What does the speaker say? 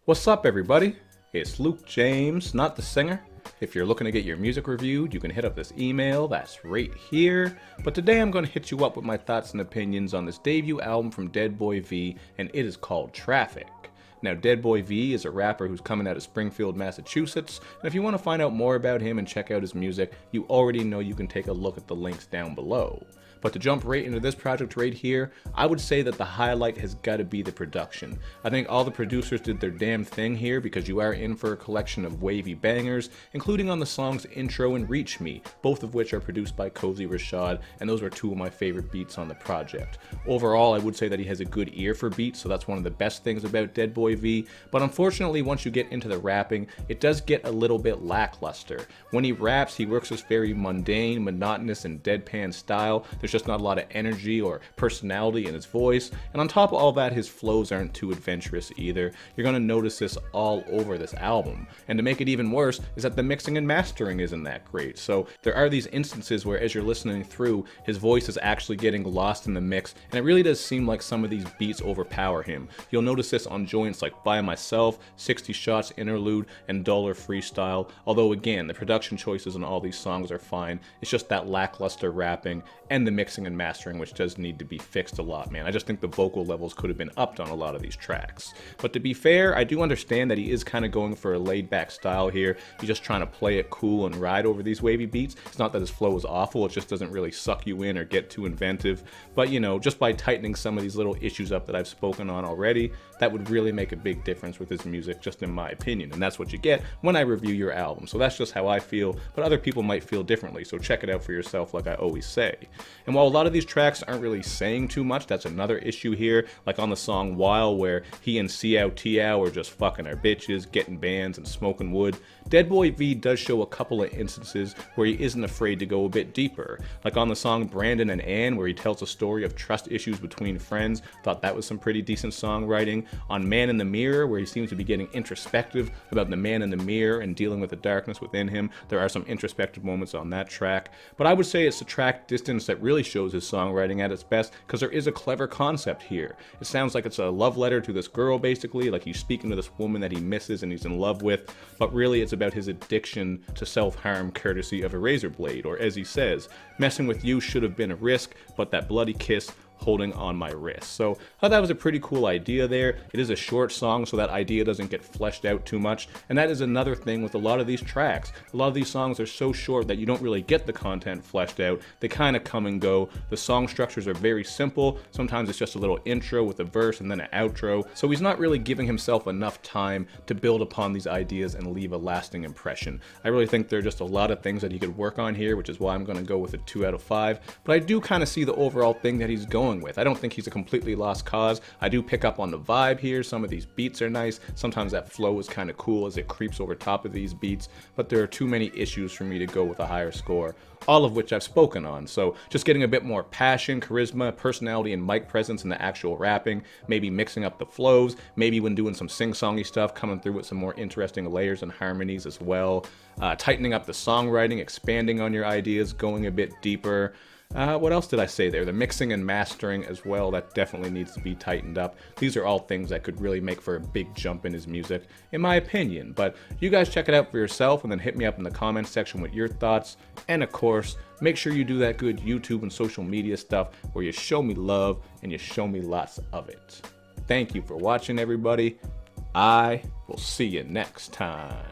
What's up, everybody? It's Luke James, not the singer. If you're looking to get your music reviewed, you can hit up this email that's right here. But today I'm going to hit you up with my thoughts and opinions on this debut album from deadboyv, and it is called Traffic. Now, deadboyv is a rapper who's coming out of Springfield, Massachusetts, and if you want to find out more about him and check out his music, you already know you can take a look at the links down below. But to jump right into this project right here, I would say that the highlight has got to be the production. I think all the producers did their damn thing here because you are in for a collection of wavy bangers, including on the songs Intro and Reach Me, both of which are produced by Cozy Rashad, and those were two of my favorite beats on the project. Overall, I would say that he has a good ear for beats, so that's one of the best things about deadboyv, but unfortunately once you get into the rapping, it does get a little bit lackluster. When he raps, he works this very mundane, monotonous, and deadpan style. There's just not a lot of energy or personality in his voice, and on top of all that, his flows aren't too adventurous either. You're going to notice this all over this album, and to make it even worse is that the mixing and mastering isn't that great. So there are these instances where as you're listening through, his voice is actually getting lost in the mix, and it really does seem like some of these beats overpower him. You'll notice this on joints like By Myself, 60 Shots, Interlude, and Dollar Freestyle, although again, the production choices on all these songs are fine. It's just that lackluster rapping and the mixing and mastering which does need to be fixed a lot, man. I just think the vocal levels could have been upped on a lot of these tracks. But to be fair, I do understand that he is kind of going for a laid-back style here. He's just trying to play it cool and ride over these wavy beats. It's not that his flow is awful, it just doesn't really suck you in or get too inventive. But you know, just by tightening some of these little issues up that I've spoken on already, that would really make a big difference with his music, just in my opinion. And that's what you get when I review your album. So that's just how I feel, but other people might feel differently, so check it out for yourself like I always say. And while a lot of these tracks aren't really saying too much, that's another issue here, like on the song While, where he and Tiao are just fucking our bitches, getting bands and smoking wood. deadboyv does show a couple of instances where he isn't afraid to go a bit deeper, like on the song Brandon and Ann, where he tells a story of trust issues between friends. Thought that was some pretty decent songwriting. On Man in the Mirror, where he seems to be getting introspective about the man in the mirror and dealing with the darkness within him, there are some introspective moments on that track. But I would say it's the track Distance that really shows his songwriting at its best, because there is a clever concept here. It sounds like it's a love letter to this girl, basically, like he's speaking to this woman that he misses and he's in love with, but really it's about his addiction to self-harm courtesy of a razor blade, or as he says, messing with you should have been a risk, but that bloody kiss holding on my wrist. So I thought that was a pretty cool idea there. It is a short song, so that idea doesn't get fleshed out too much, and that is another thing with a lot of these tracks. A lot of these songs are so short that you don't really get the content fleshed out. They kind of come and go. The song structures are very simple. Sometimes it's just a little intro with a verse and then an outro, so he's not really giving himself enough time to build upon these ideas and leave a lasting impression. I really think there are just a lot of things that he could work on here, which is why I'm going to go with a 2 out of 5, but I do kind of see the overall thing that he's going with. I don't think he's a completely lost cause. I do pick up on the vibe here. Some of these beats are nice. Sometimes that flow is kind of cool as it creeps over top of these beats, but there are too many issues for me to go with a higher score, all of which I've spoken on. So just getting a bit more passion, charisma, personality, and mic presence in the actual rapping, maybe mixing up the flows, maybe when doing some sing-songy stuff, coming through with some more interesting layers and harmonies as well, tightening up the songwriting, expanding on your ideas, going a bit deeper. What else did I say there? The mixing and mastering as well, that definitely needs to be tightened up. These are all things that could really make for a big jump in his music, in my opinion. But you guys check it out for yourself and then hit me up in the comments section with your thoughts. And of course, make sure you do that good YouTube and social media stuff where you show me love and you show me lots of it. Thank you for watching, everybody. I will see you next time.